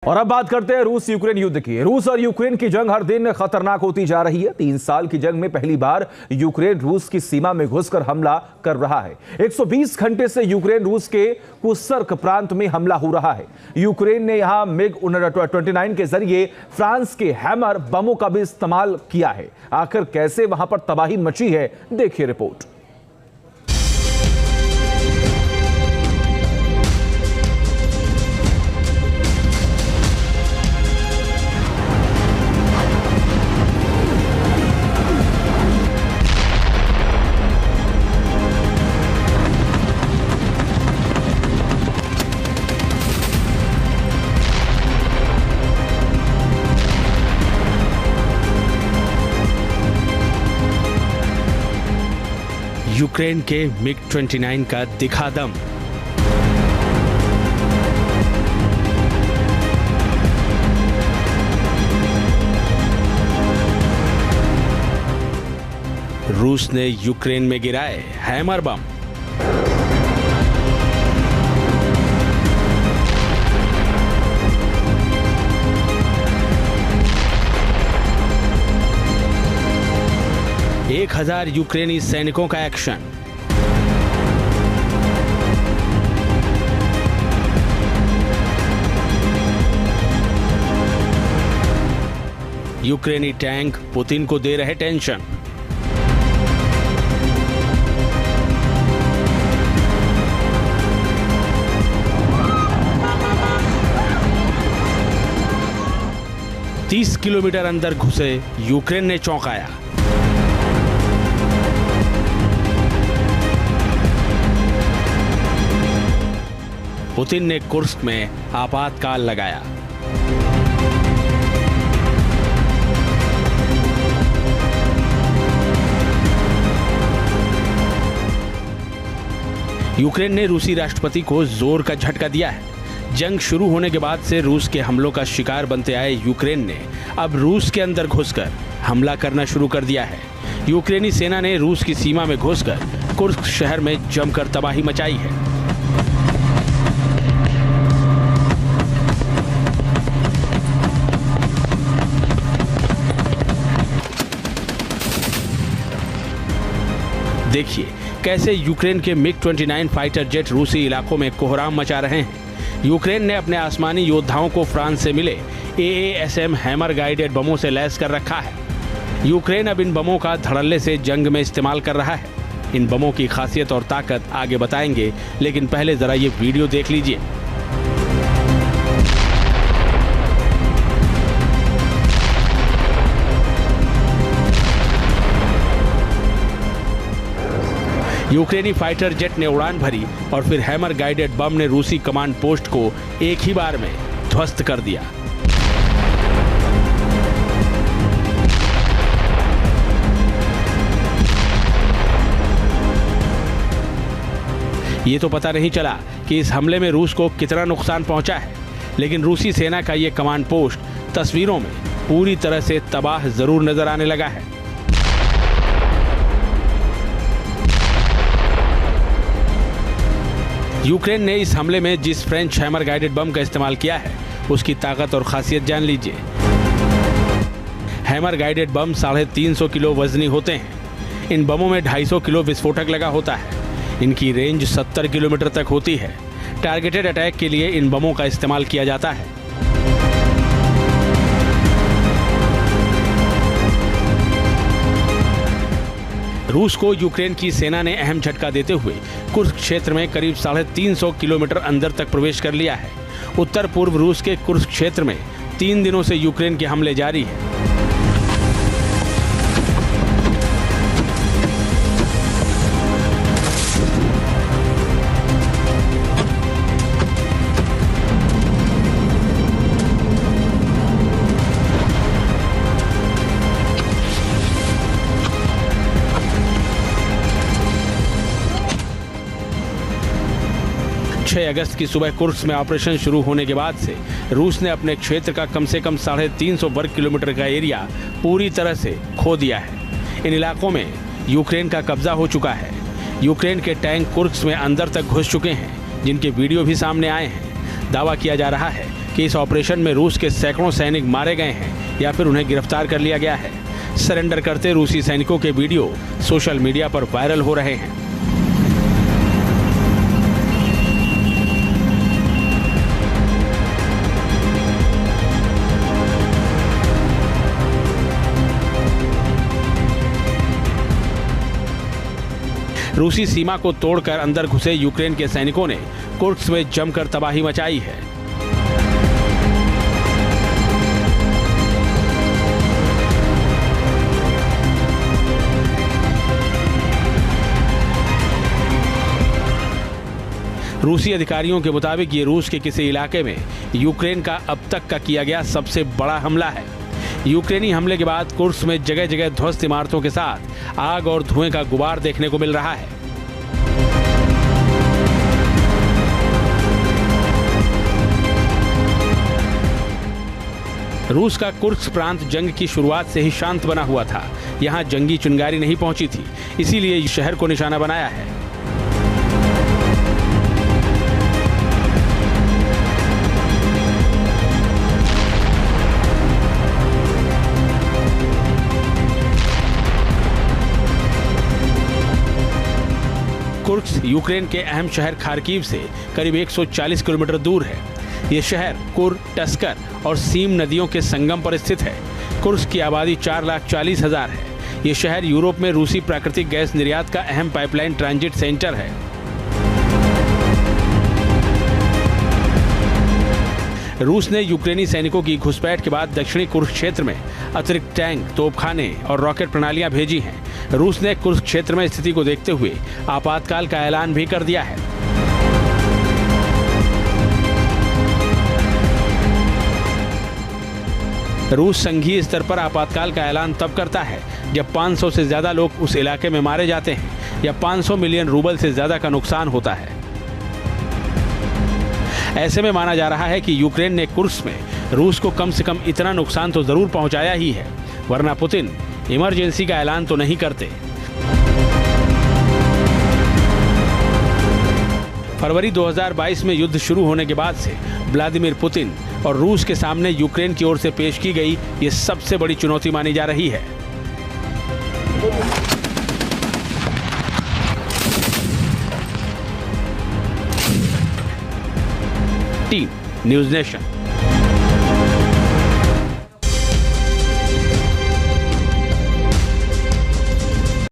और अब बात करते हैं रूस यूक्रेन युद्ध की। रूस और यूक्रेन की जंग हर दिन खतरनाक होती जा रही है। 3 साल की जंग में पहली बार यूक्रेन रूस की सीमा में घुसकर हमला कर रहा है। 120 घंटे से यूक्रेन रूस के कुर्स्क प्रांत में हमला हो रहा है। यूक्रेन ने यहां MiG-29 के जरिए फ्रांस के हैमर बमों का भी इस्तेमाल किया है। आखिर कैसे वहां पर तबाही मची है, देखिए रिपोर्ट। यूक्रेन के MiG-29 का दिखा दम। रूस ने यूक्रेन में गिराए हैमर बम। एक 1000 यूक्रेनी सैनिकों का एक्शन। यूक्रेनी टैंक पुतिन को दे रहे टेंशन। तीस किलोमीटर अंदर घुसे यूक्रेन ने चौंकाया। पुतिन ने कुर्स्क में आपातकाल लगाया। यूक्रेन ने रूसी राष्ट्रपति को जोर का झटका दिया है। जंग शुरू होने के बाद से रूस के हमलों का शिकार बनते आए यूक्रेन ने अब रूस के अंदर घुसकर हमला करना शुरू कर दिया है। यूक्रेनी सेना ने रूस की सीमा में घुसकर कुर्स्क शहर में जमकर तबाही मचाई है। देखिए कैसे यूक्रेन के MiG-29 फाइटर जेट रूसी इलाकों में कोहराम मचा रहे हैं। यूक्रेन ने अपने आसमानी योद्धाओं को फ्रांस से मिले AASM हैमर गाइडेड बमों से लैस कर रखा है। यूक्रेन अब इन बमों का धड़ल्ले से जंग में इस्तेमाल कर रहा है। इन बमों की खासियत और ताकत आगे बताएंगे, लेकिन पहले जरा ये वीडियो देख लीजिए। यूक्रेनी फाइटर जेट ने उड़ान भरी और फिर हैमर गाइडेड बम ने रूसी कमांड पोस्ट को एक ही बार में ध्वस्त कर दिया। ये तो पता नहीं चला कि इस हमले में रूस को कितना नुकसान पहुंचा है, लेकिन रूसी सेना का ये कमांड पोस्ट तस्वीरों में पूरी तरह से तबाह जरूर नजर आने लगा है। यूक्रेन ने इस हमले में जिस फ्रेंच हैमर गाइडेड बम का इस्तेमाल किया है उसकी ताकत और खासियत जान लीजिए। हैमर गाइडेड बम 350 किलो वजनी होते हैं। इन बमों में 250 किलो विस्फोटक लगा होता है। इनकी रेंज 70 किलोमीटर तक होती है। टारगेटेड अटैक के लिए इन बमों का इस्तेमाल किया जाता है। रूस को यूक्रेन की सेना ने अहम झटका देते हुए कुर्स्क क्षेत्र में करीब 350 किलोमीटर अंदर तक प्रवेश कर लिया है। उत्तर पूर्व रूस के कुर्स्क क्षेत्र में 3 दिनों से यूक्रेन के हमले जारी हैं। अगस्त की सुबह कुर्स्क में ऑपरेशन शुरू होने के बाद से रूस ने अपने क्षेत्र का कम से कम 350 वर्ग किलोमीटर का एरिया पूरी तरह से खो दिया है। इन इलाकों में यूक्रेन का कब्जा हो चुका है। यूक्रेन के टैंक कुर्स्क में अंदर तक घुस चुके हैं, जिनके वीडियो भी सामने आए हैं। दावा किया जा रहा है कि इस ऑपरेशन में रूस के सैकड़ों सैनिक मारे गए हैं या फिर उन्हें गिरफ्तार कर लिया गया है। सरेंडर करते रूसी सैनिकों के वीडियो सोशल मीडिया पर वायरल हो रहे हैं। रूसी सीमा को तोड़कर अंदर घुसे यूक्रेन के सैनिकों ने कुर्स्क में जमकर तबाही मचाई है। रूसी अधिकारियों के मुताबिक ये रूस के किसी इलाके में यूक्रेन का अब तक का किया गया सबसे बड़ा हमला है। यूक्रेनी हमले के बाद कुर्स्क में जगह जगह ध्वस्त इमारतों के साथ आग और धुएं का गुबार देखने को मिल रहा है। रूस का कुर्स्क प्रांत जंग की शुरुआत से ही शांत बना हुआ था। यहां जंगी चिंगारी नहीं पहुंची थी, इसीलिए शहर को निशाना बनाया है। कुर्स्क यूक्रेन के अहम शहर खार्किव से करीब 140 किलोमीटर दूर है। ये शहर कुर, टस्कर और सीम नदियों के संगम पर स्थित है। कुर्स्क की आबादी 4,40,000 है। ये शहर यूरोप में रूसी प्राकृतिक गैस निर्यात का अहम पाइपलाइन ट्रांजिट सेंटर है। रूस ने यूक्रेनी सैनिकों की घुसपैठ के बाद दक्षिणी कुर्स्क क्षेत्र में अतिरिक्त टैंक, तोपखाने और रॉकेट प्रणालियां भेजी हैं। रूस ने कुर्स्क क्षेत्र में स्थिति को देखते हुए आपातकाल का ऐलान भी कर दिया है। रूस संघीय स्तर पर आपातकाल का ऐलान तब करता है जब 500 से ज्यादा लोग उस इलाके में मारे जाते हैं या 500 मिलियन रूबल से ज्यादा का नुकसान होता है। ऐसे में माना जा रहा है कि यूक्रेन ने कुर्स्क में रूस को कम से कम इतना नुकसान तो जरूर पहुंचाया ही है, वरना पुतिन इमरजेंसी का ऐलान तो नहीं करते। फरवरी 2022 में युद्ध शुरू होने के बाद से व्लादिमीर पुतिन और रूस के सामने यूक्रेन की ओर से पेश की गई ये सबसे बड़ी चुनौती मानी जा रही है। Team news nation.